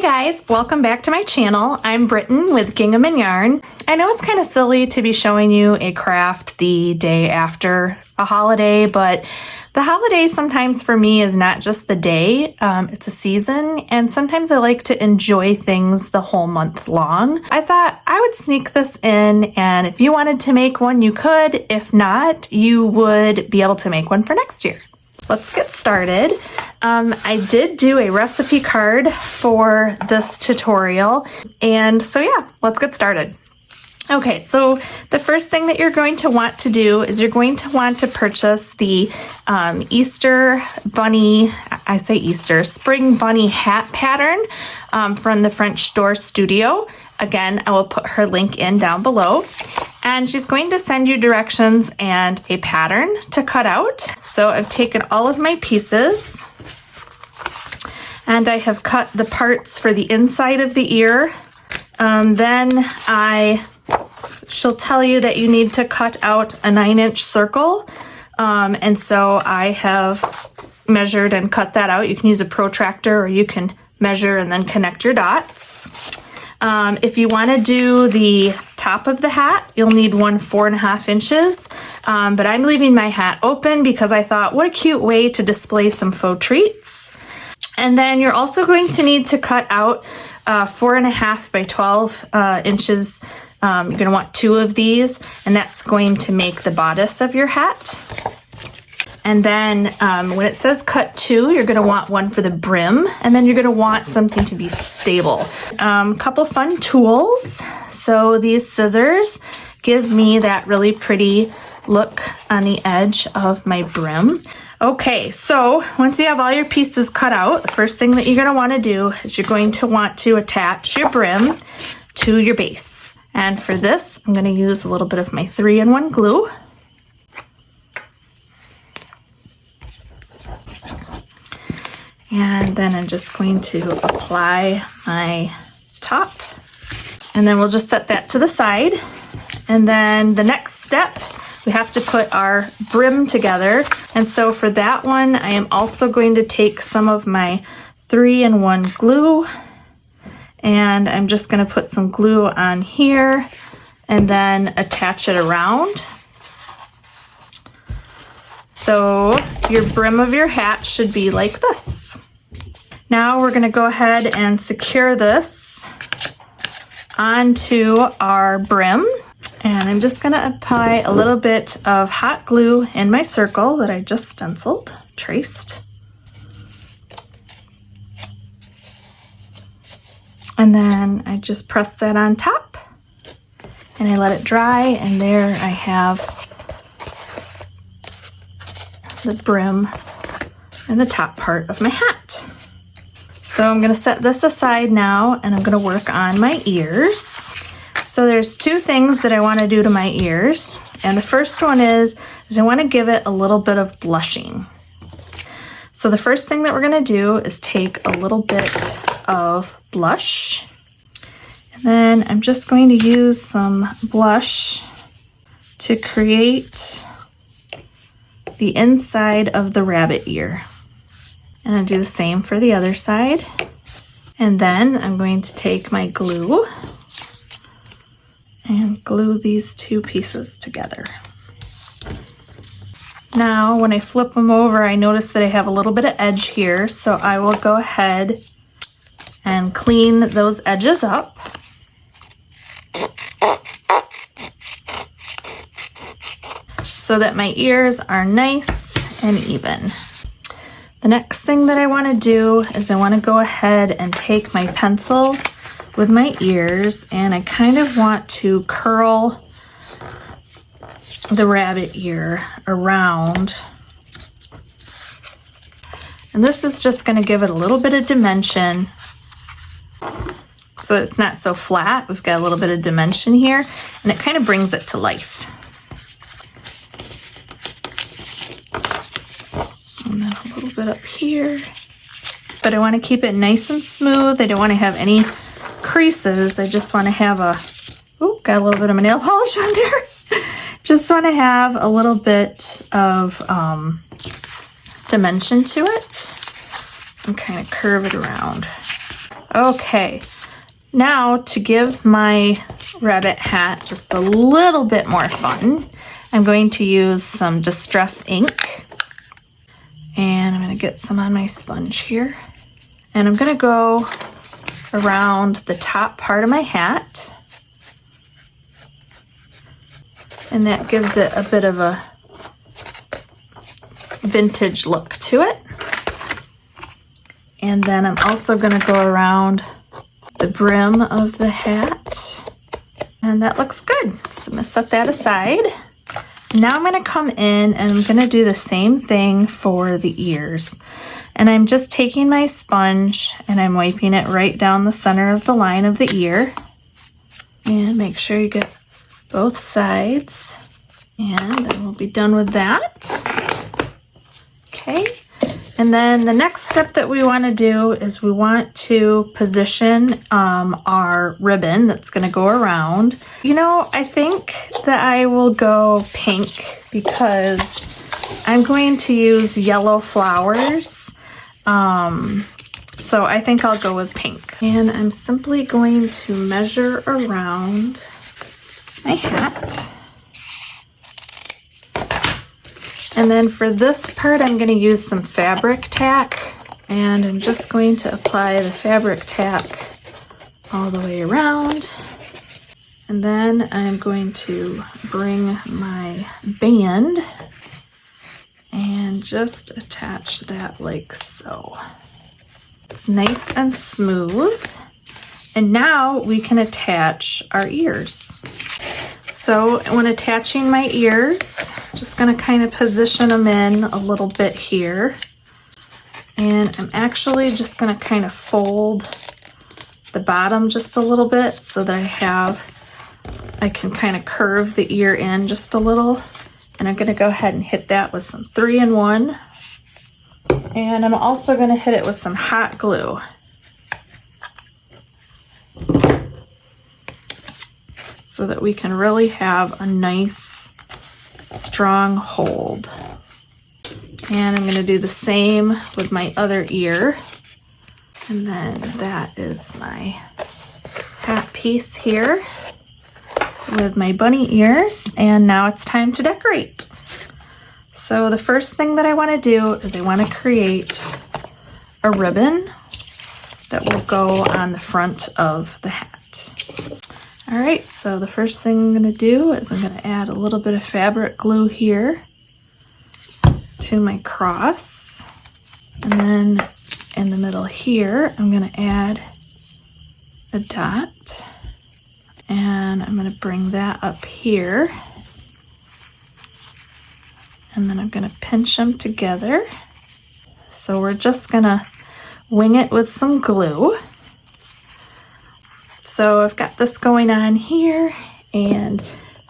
guys, welcome back to my channel. I'm Britton with Gingham and Yarn. I know it's kind of silly to be showing you a craft the day after a holiday, but the holiday sometimes for me is not just the day, it's a season, and sometimes I like to enjoy things the whole month long. I thought I would sneak this in, and if you wanted to make one, you could. If not, you would be able to make one for next year. Let's get started. I did do a recipe card for this tutorial, and so yeah, let's get started. Okay, so the first thing that you're going to want to do is you're going to want to purchase the Easter bunny, I say Easter, spring bunny hat pattern from the French Door Studio. Again, I will put her link in down below. And she's going to send you directions and a pattern to cut out. So I've taken all of my pieces and I have cut the parts for the inside of the ear. She'll tell you that you need to cut out a 9-inch circle. And so I have measured and cut that out. You can use a protractor or you can measure and then connect your dots. If you want to do the top of the hat, you'll need 4.5 inches, but I'm leaving my hat open because I thought, what a cute way to display some faux treats. And then you're also going to need to cut out 4.5 by 12 inches. You're going to want 2 of these, and that's going to make the bodice of your hat. And then when it says cut 2, you're going to want one for the brim, and then you're going to want something to be stable. Couple fun tools. So these scissors give me that really pretty look on the edge of my brim. Okay, so once you have all your pieces cut out, the first thing that you're going to want to do is you're going to want to attach your brim to your base. And for this, I'm going to use a little bit of my 3-in-1 glue. And then I'm just going to apply my top. And then we'll just set that to the side. And then the next step, we have to put our brim together. And so for that one, I am also going to take some of my 3-in-1 glue. And I'm just going to put some glue on here and then attach it around. So your brim of your hat should be like this. Now we're going to go ahead and secure this onto our brim. And I'm just going to apply a little bit of hot glue in my circle that I just stenciled, traced. And then I just press that on top and I let it dry, and there I have the brim and the top part of my hat. So I'm going to set this aside now, and I'm going to work on my ears. So there's 2 things that I want to do to my ears, and the first one is I want to give it a little bit of blushing. So the first thing that we're going to do is take a little bit of blush, and then I'm just going to use some blush to create the inside of the rabbit ear. And I'll do the same for the other side. And then I'm going to take my glue and glue these 2 pieces together. Now, when I flip them over, I notice that I have a little bit of edge here, so I will go ahead and clean those edges up. So that my ears are nice and even. The next thing that I want to do is I want to go ahead and take my pencil with my ears, and I kind of want to curl the rabbit ear around. And this is just going to give it a little bit of dimension so it's not so flat. We've got a little bit of dimension here, and it kind of brings it to life. And then a little bit up here. But I want to keep it nice and smooth. I don't want to have any creases. I just want to have got a little bit of my nail polish on there. Just want to have a little bit of dimension to it and kind of curve it around. Okay, now to give my rabbit hat just a little bit more fun, I'm going to use some Distress ink. And I'm going to get some on my sponge here. And I'm going to go around the top part of my hat. And that gives it a bit of a vintage look to it. And then I'm also going to go around the brim of the hat. And that looks good. So I'm going to set that aside. Now I'm going to come in and I'm going to do the same thing for the ears. And I'm just taking my sponge and I'm wiping it right down the center of the line of the ear. And make sure you get both sides. And then we'll be done with that. Okay. And then the next step that we want to do is we want to position our ribbon that's going to go around. You know, I think that I will go pink because I'm going to use yellow flowers. So I think I'll go with pink. And I'm simply going to measure around my hat. And then for this part, I'm going to use some fabric tack, and I'm just going to apply the fabric tack all the way around. And then I'm going to bring my band and just attach that like so. It's nice and smooth. And now we can attach our ears. So when attaching my ears, just going to kind of position them in a little bit here. And I'm actually just going to kind of fold the bottom just a little bit so that I can kind of curve the ear in just a little. And I'm going to go ahead and hit that with some 3-in-1. And I'm also going to hit it with some hot glue. So that we can really have a nice, strong hold. And I'm going to do the same with my other ear. And then that is my hat piece here with my bunny ears. And now it's time to decorate. So the first thing that I want to do is I want to create a ribbon that will go on the front of the hat. All right, so the first thing I'm going to do is I'm going to add a little bit of fabric glue here to my cross. And then in the middle here, I'm going to add a dot. And I'm going to bring that up here. And then I'm going to pinch them together. So we're just going to wing it with some glue. So I've got this going on here, and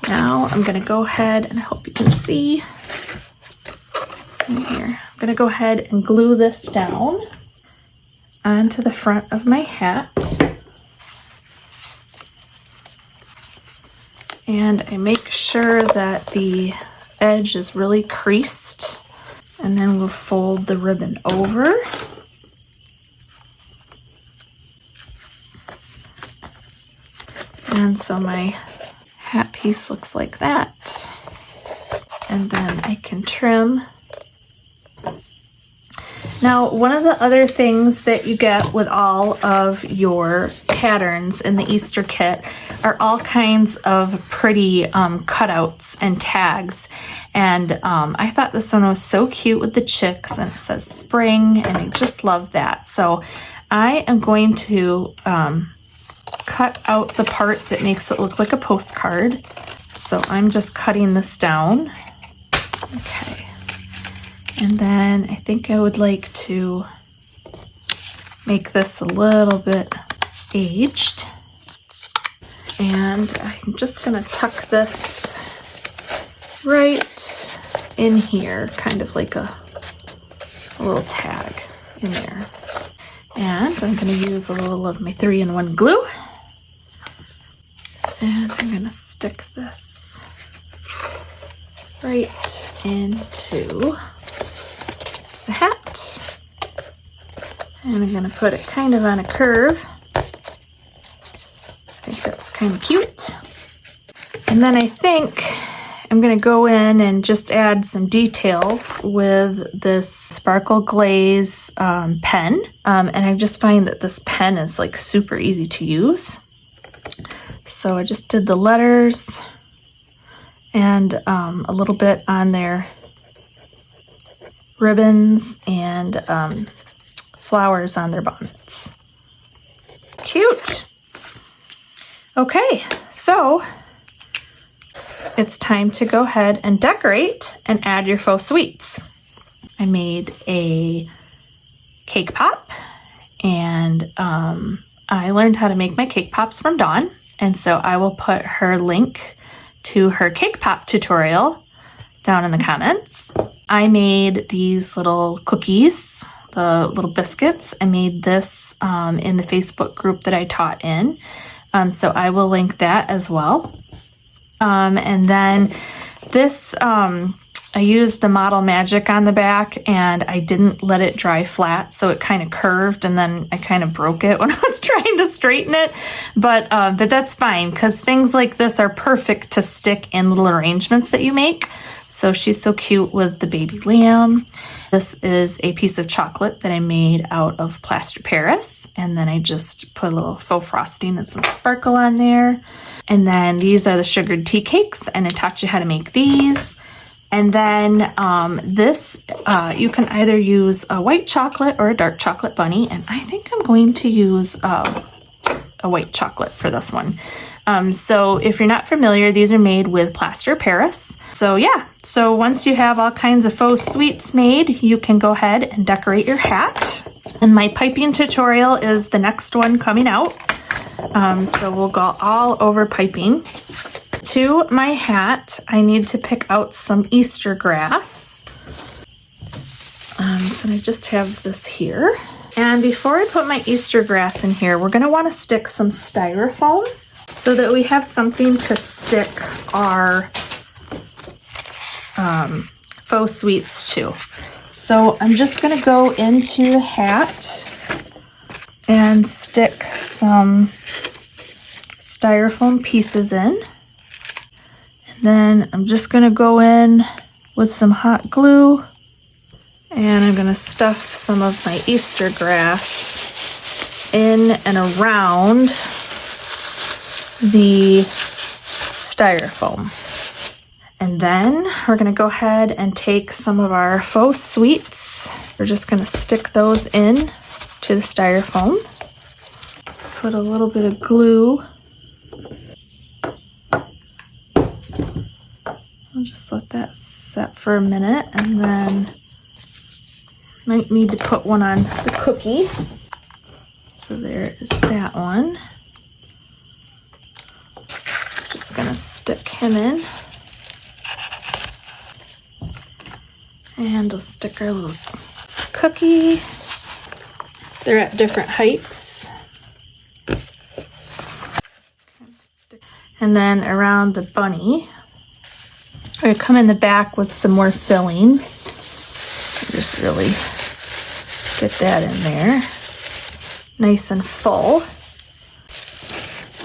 now I'm going to go ahead, and I hope you can see here. I'm going to go ahead and glue this down onto the front of my hat. And I make sure that the edge is really creased, and then we'll fold the ribbon over. And so my hat piece looks like that. And then I can trim. Now, one of the other things that you get with all of your patterns in the Easter kit are all kinds of pretty cutouts and tags. And I thought this one was so cute with the chicks, and it says spring, and I just love that. So I am going to cut out the part that makes it look like a postcard. So I'm just cutting this down. Okay. And then I think I would like to make this a little bit aged. And I'm just gonna tuck this right in here, kind of like a little tag in there. And I'm going to use a little of my 3-in-1 glue. And I'm going to stick this right into the hat. And I'm going to put it kind of on a curve kind of cute. And then I think I'm going to go in and just add some details with this sparkle glaze pen. And I just find that this pen is like super easy to use. So I just did the letters and a little bit on their ribbons and flowers on their bonnets. Cute. Okay, so it's time to go ahead and decorate and add your faux sweets. I made a cake pop, and I learned how to make my cake pops from Dawn, and so I will put her link to her cake pop tutorial down in the comments. I made these little cookies, the little biscuits. I made this in the Facebook group that I taught in, so I will link that as well. And then this, I used the Model Magic on the back, and I didn't let it dry flat, so it kind of curved, and then I kind of broke it when I was trying to straighten it. But that's fine, because things like this are perfect to stick in little arrangements that you make. So she's so cute with the baby lamb. This is a piece of chocolate that I made out of plaster Paris, and then I just put a little faux frosting and some sparkle on there. And then these are the sugared tea cakes, and I taught you how to make these. And then this, you can either use a white chocolate or a dark chocolate bunny, and I think I'm going to use a white chocolate for this one. So if you're not familiar, these are made with plaster Paris. So yeah, so once you have all kinds of faux sweets made, you can go ahead and decorate your hat. And my piping tutorial is the next one coming out. So we'll go all over piping. To my hat, I need to pick out some Easter grass. So I just have this here. And before I put my Easter grass in here, we're gonna wanna stick some styrofoam so that we have something to stick our faux sweets to. So I'm just gonna go into the hat and stick some styrofoam pieces in. And then I'm just gonna go in with some hot glue, and I'm gonna stuff some of my Easter grass in and around the styrofoam. And then we're gonna go ahead and take some of our faux sweets. We're just gonna stick those in to the styrofoam. Put a little bit of glue. I'll just let that set for a minute, and then might need to put one on the cookie. So there is that one. Just gonna stick him in. And we'll stick our little cookie. They're at different heights. And then around the bunny, I'm gonna come in the back with some more filling. Just really get that in there. Nice and full.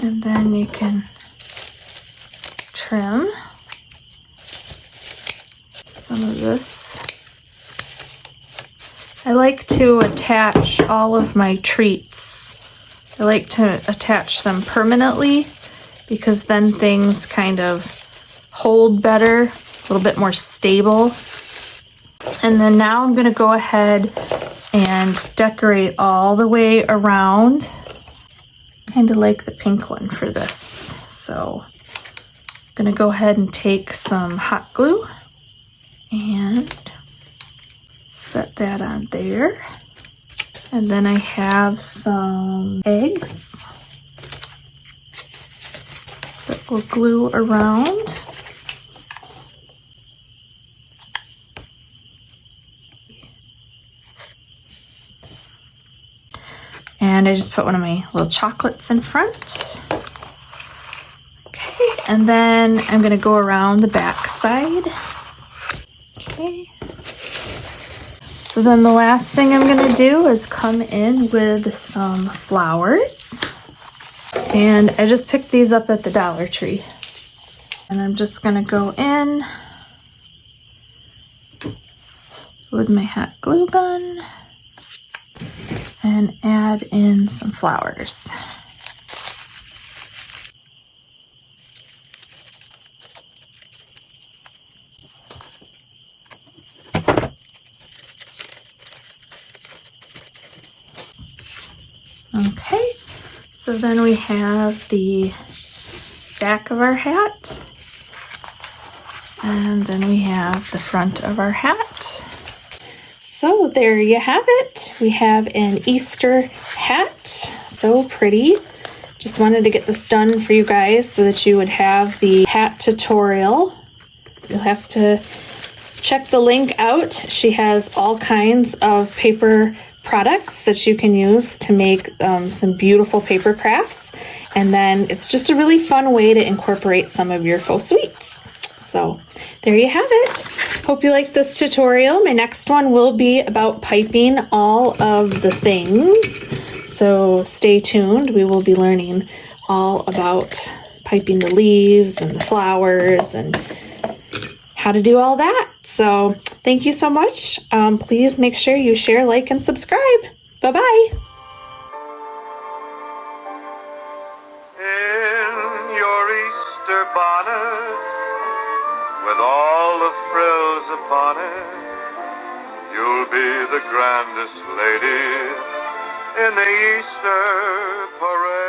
And then you can trim some of this. I like to attach all of my treats. I like to attach them permanently because then things kind of hold better, a little bit more stable. And then now I'm going to go ahead and decorate all the way around, kind of like the pink one for this. So I'm going to go ahead and take some hot glue and set that on there. And then I have some eggs that we'll glue around. And I just put one of my little chocolates in front. Okay, and then I'm gonna go around the back side. Okay. So then the last thing I'm gonna do is come in with some flowers. And I just picked these up at the Dollar Tree. And I'm just gonna go in with my hot glue gun and add in some flowers. Okay, so then we have the back of our hat, and then we have the front of our hat. So there you have it. We have an Easter hat. So pretty. Just wanted to get this done for you guys so that you would have the hat tutorial. You'll have to check the link out. She has all kinds of paper products that you can use to make some beautiful paper crafts. And then it's just a really fun way to incorporate some of your faux sweets. So there you have it. Hope you liked this tutorial. My next one will be about piping all of the things. So stay tuned. We will be learning all about piping the leaves and the flowers and how to do all that. So thank you so much. Please make sure you share, like, and subscribe. Bye-bye. In your Easter bonnet, with all the frills upon it, you'll be the grandest lady in the Easter parade.